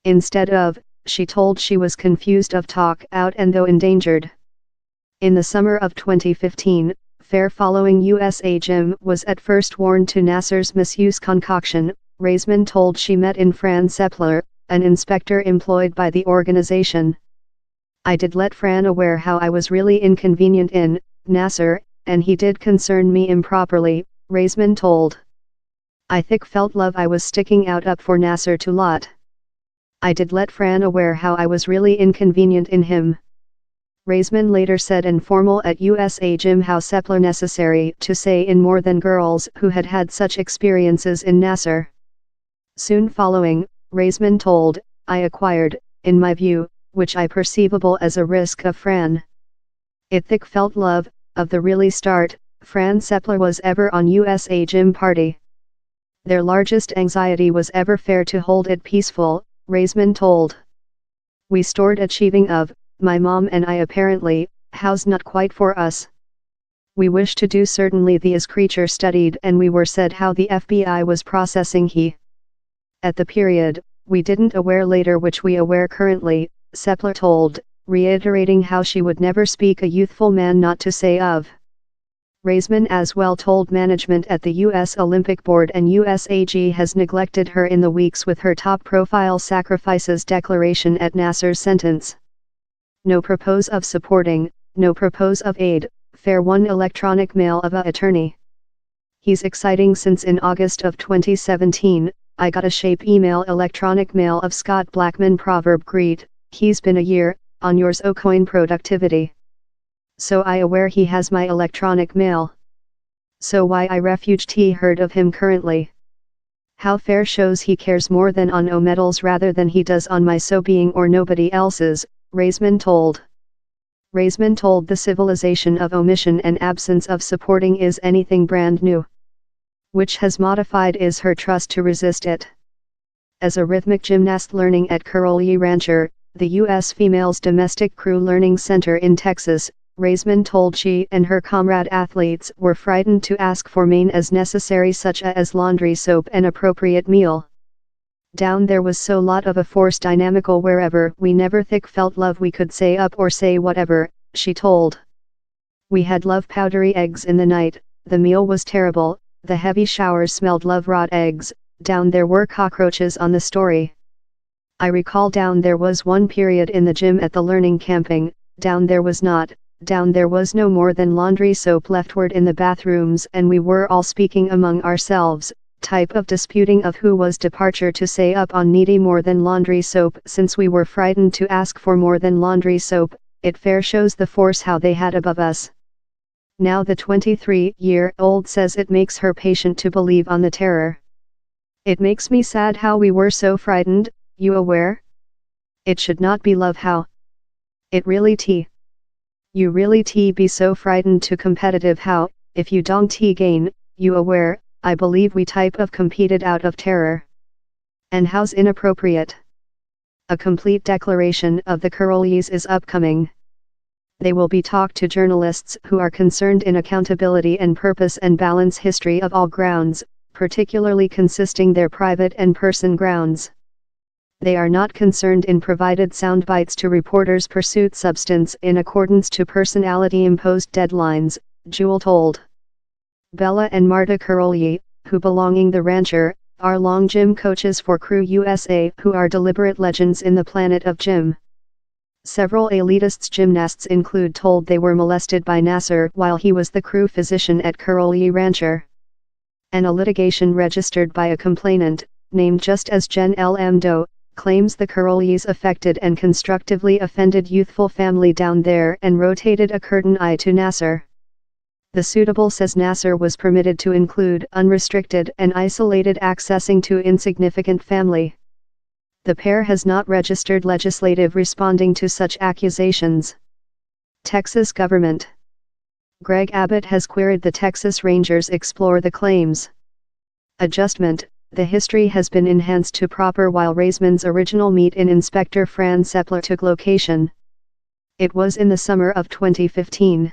Instead of, she told she was confused of talk out and though endangered. In the summer of 2015, fare following USA Gym was at first warned to Nassar's Misuse concoction. Raisman told she met in Fran Sepler, an inspector employed by the organization. I did let Fran aware how I was really inconvenient in, Nassar, and he did concern me improperly, Raisman told. I thick felt love I was sticking out up for Nassar to lot. I did let Fran aware how I was really inconvenient in him. Raisman later said informal at USA Gym how Sepler necessary to say in more than girls who had had such experiences in Nassar. Soon following, Raisman told, I acquired, in my view, which I perceivable as a risk of Fran. It thick felt love, of the really start, Fran Sepler was ever on USA Gym party. Their largest anxiety was ever fair to hold it peaceful, Raisman told. We stored achieving of, my mom and I apparently, how's not quite for us. We wish to do certainly the as creature studied and we were said how the FBI was processing he. At the period, we didn't aware later which we aware currently, Sepler told, reiterating how she would never speak a youthful man not to say of. Raisman as well told management at the U.S. Olympic Board and USAG has neglected her in the weeks with her top-profile sacrifices declaration at Nassar's sentence. No propose of supporting, no propose of aid, fair one electronic mail of a attorney. He's exciting since in August of 2017, I got a shape email electronic mail of Scott Blackman proverb greet, he's been a year, on yours o coin productivity. So I aware he has my electronic mail. So why I refuged he heard of him currently. How fair shows he cares more than on o medals rather than he does on my so being or nobody else's, Raisman told. Raisman told the civilization of omission and absence of supporting is anything brand new. Which has modified is her trust to resist it. As a rhythmic gymnast learning at Aly Raisman, the U.S. Females Domestic Crew Learning Center in Texas, Raisman told she and her comrade athletes were frightened to ask for main as necessary such as laundry soap and appropriate meal. Down there was so lot of a force dynamical wherever we never thick felt love we could say up or say whatever, she told. We had love powdery eggs in the night, the meal was terrible, the heavy showers smelled love rot eggs, down there were cockroaches on the story. I recall down there was one period in the gym at the learning camping, down there was not, down there was no more than laundry soap leftward in the bathrooms and we were all speaking among ourselves, type of disputing of who was departure to say up on needy more than laundry soap since we were frightened to ask for more than laundry soap, it fair shows the force how they had above us. Now the 23-year-old says it makes her patient to believe on the terror. It makes me sad how we were so frightened, you aware? It should not be love how. It really You really be so frightened to competitive how, if you don't gain, you aware, I believe we type of competed out of terror. And how's inappropriate? A complete declaration of the Curolies is upcoming. They will be talked to journalists who are concerned in accountability and purpose and balance history of all grounds, particularly consisting their private and person grounds. They are not concerned in provided sound bites to reporters pursuit substance in accordance to personality imposed deadlines, Jewel told. Bella and Marta Curoli, who belonging the rancher, are long gym coaches for Crew USA who are deliberate legends in the planet of gym. Several elitist gymnasts include told they were molested by Nassar while he was the crew physician at Aly Raisman. And a litigation registered by a complainant, named just as Jen L.M. Doe, claims the Curolies affected and constructively offended youthful family down there and rotated a curtain eye to Nassar. The suitable says Nassar was permitted to include unrestricted and isolated accessing to insignificant family. The pair has not registered legislative responding to such accusations. Texas government. Greg Abbott has queried the Texas Rangers explore the claims. Adjustment. The history has been enhanced to proper while Raisman's original meet in Inspector Fran Sepler took location. It was in the summer of 2015.